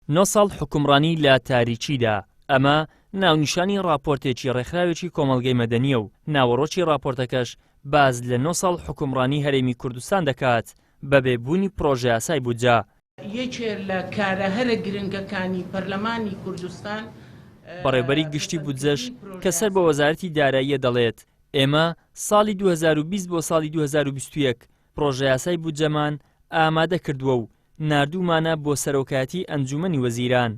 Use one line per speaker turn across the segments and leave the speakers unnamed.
9 ساڵ حکومڕانی لە تاریچیدا. ئەمە ناونیشانی راپۆرتێکی ڕێکخراوێکی کۆمەڵگەی مەدەنیە و ناوەڕۆکی راپۆرتەکەش باز لە 9 ساڵ حکومڕانی هەرێمی کوردستان دەکات بە بێبوونی پرۆژە یاسای بودجە.
یەکێ لە کارە هەرە گرنگەکانی پەرلەمانی کوردستان
بەڕێبەری گشتی بودجەش کە سەر بە وەزارەتی داراییە دەڵێت ئێمە ساڵی 2020 بۆ ساڵی 2021 پرۆژە یاسای بودجەمان ئامادە کردووە و ناردوومانە بۆ سەرۆکاتی ئەنجومەنی وەزیران.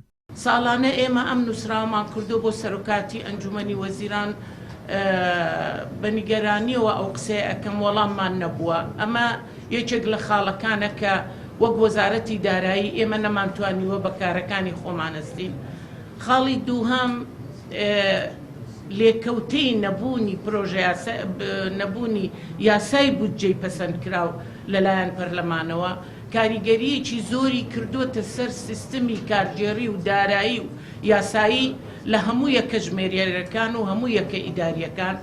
ساڵانە ئێمە ئەم نووسراومان کردو بۆ سەرۆکاتی ئەنجومەنی وەزیران بە نیگەرانیەوە ئەو قسەیە ئەکەم وەڵاممان نەبووە. ئەمە یەکێک لە خاڵەکانە کە وەک وەزارەتی دارایی ئێمە نەمانتوانیوە بە کارەکانی خۆمانەستین. خاڵی دووهەم لێکەوتەی نەبوونی یاسای بودجەی پەسەندکراو لەلایەن پەرلەمانەوە کاریگەریەکی زۆری کردوتە سەر سیستەمی کارژێری و دارایی و یاسایی لە هەموو یەکە ژمێریەکان و هەموو یەکە ئیداریەکان.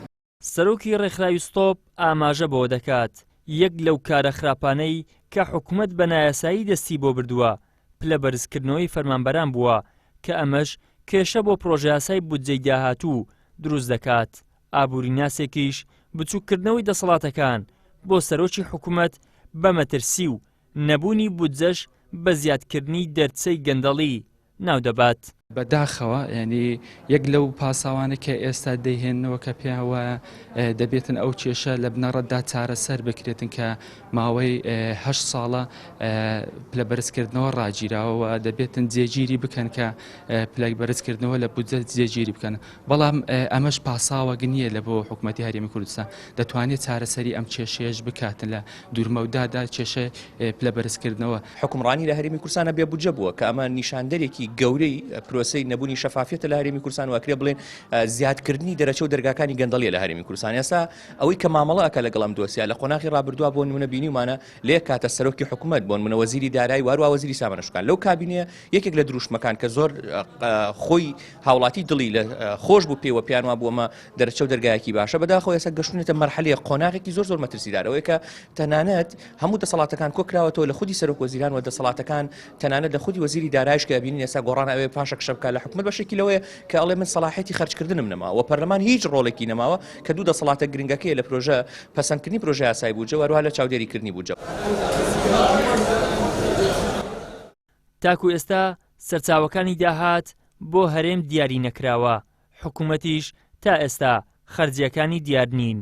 سەرۆکی ڕێکخراوی ستۆپ ئاماژە بەوە دەکات یەک لەو کارە خراپانەی کە حکوومەت بە نایاسایی دەستی بۆ بردووە پلە بەرزکردنەوەی فەرمانبەران بووە کە ئەمەش کێشە بۆ پرۆژە یاسای بودجەی داهاتوو دروست دەکات. ئابووری ناسێکیش بچووکردنەوەی دەسەڵاتەکان بۆ سەرۆکی حکوومەت بە مەترسی و نەبوونی بودجەش بە زیادکردنی دەرچەی گەندەڵی ناودەبات.
بەداخەوە ینی یەک لەو پاساوانە کە ئێستا دەیهێننەوە کە پێیانوە دەبێتن ئەو کێشە لە بنەڕەتدا چارەسەر بکرێتن کە ماوەی 8 ساڵە پلە بەرزکردنەوە ڕاگیراوە دەبێتن جێگیری بکەن کە پلە بەرزکردنەوە لە بودجە جێگیری بکەن. بەڵام ئەمەش پاساوە گنیە لە بۆ حکوومەتی هەرێمی کوردستان دەتوانێت چارەسەری ئەم کێشەیەش بکاتن لە دوورمەودادا کێشە پلە بەرزکردنەوە.
حکومڕانی لە هەرێمی کوردستانە بێ بودجە بووە کە ئەمە نیشاندەرێکی گەورەی پرۆسەی نەبوونی شەفافیەتە لە هەرێمی کوردستان واکرێ بڵێن زیادکردنی دەرەچە و دەرگاکانی گەندەڵیە لە هەرێمی کوردستان. ئێستا ئەوەی کە مامەڵە ئەکە لەگەڵ ئەم دۆسیە لە قۆناغی ڕابردووە بۆ نمونە بینیمانە لێ کاتە سەرۆکی حکوومەت بۆ نمونە وەزیری دارایی وارووا وەزیری سامانەشوکان لەو کابینەیە یەکێک لە دروشمەکان کە زۆر خۆی هاوڵاتی دڵی لە خۆش بوو پێوە پیانوا بوو ئەمە دەرەچە و دەرگایەکی باشە بەداخەوە ئێستا گەشتونێتە مەرحەلەیە قۆناغێکی زۆر مەترسیدارەوەی کە تەنانەت هەموو دەسەڵاتەکان کۆکراوەتەوە لە خودی سەرۆک وەزیران و دەسەڵاتەکان تەنانەت لە خودی وەزیری دارایش کە بینین ئێستا گۆڕان ئەوێ پاشە کشەبکە لە حکوومەت بەشێکی لەوەیە کە ئەڵێ من سەلاحیەتی خەرجکردنم نەماوە پەرلەمان هیچ ڕۆڵێکی نەماوە کە دوو دەسەڵاتە گرنگەکەی لە پرۆژە پەسەندکردنی پرۆژە یاسای بودجە وەروها لە چاودێریکردنی بودجە.
تاکو ئێستا سەرچاوەکانی داهات بۆ هەرێم دیاری نەکراوە. حکوومەتیش تا ئێستا خەرجیەکانی دیار نین.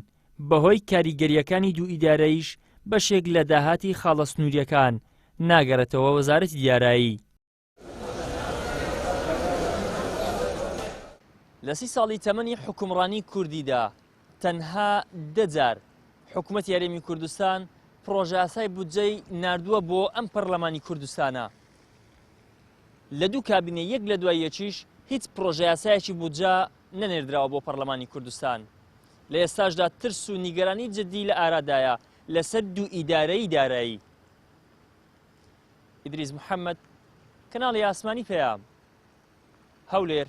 بەهۆی کاریگەریەکانی دوو ئیدارەیش بەشێک لە داهاتی خاڵە سنووریەکان ناگەڕێتەوە وەزارەتی دیارایی. لە 30 ساڵی تەمەنی حکومڕانی کوردیدا تەنها 10 جار حکوومەتی هەرێمی کوردستان پرۆژە یاسای بودجەی ناردووە بۆ ئەم پەرلەمانی کوردستانە. لە دوو کابینە یەک لە دوای یەکیش هیچ پرۆژە یاسایەکی بودجە نەنێردراوە بۆ پەرلەمانی کوردستان. لە ئێستاشدا ترس و نیگەرانی جددی لە ئارادایە لەسەر دوو ئیدارەی دارایی. ئیدریس محەممەد، کەناڵی ئاسمانی پێام، هەولێر.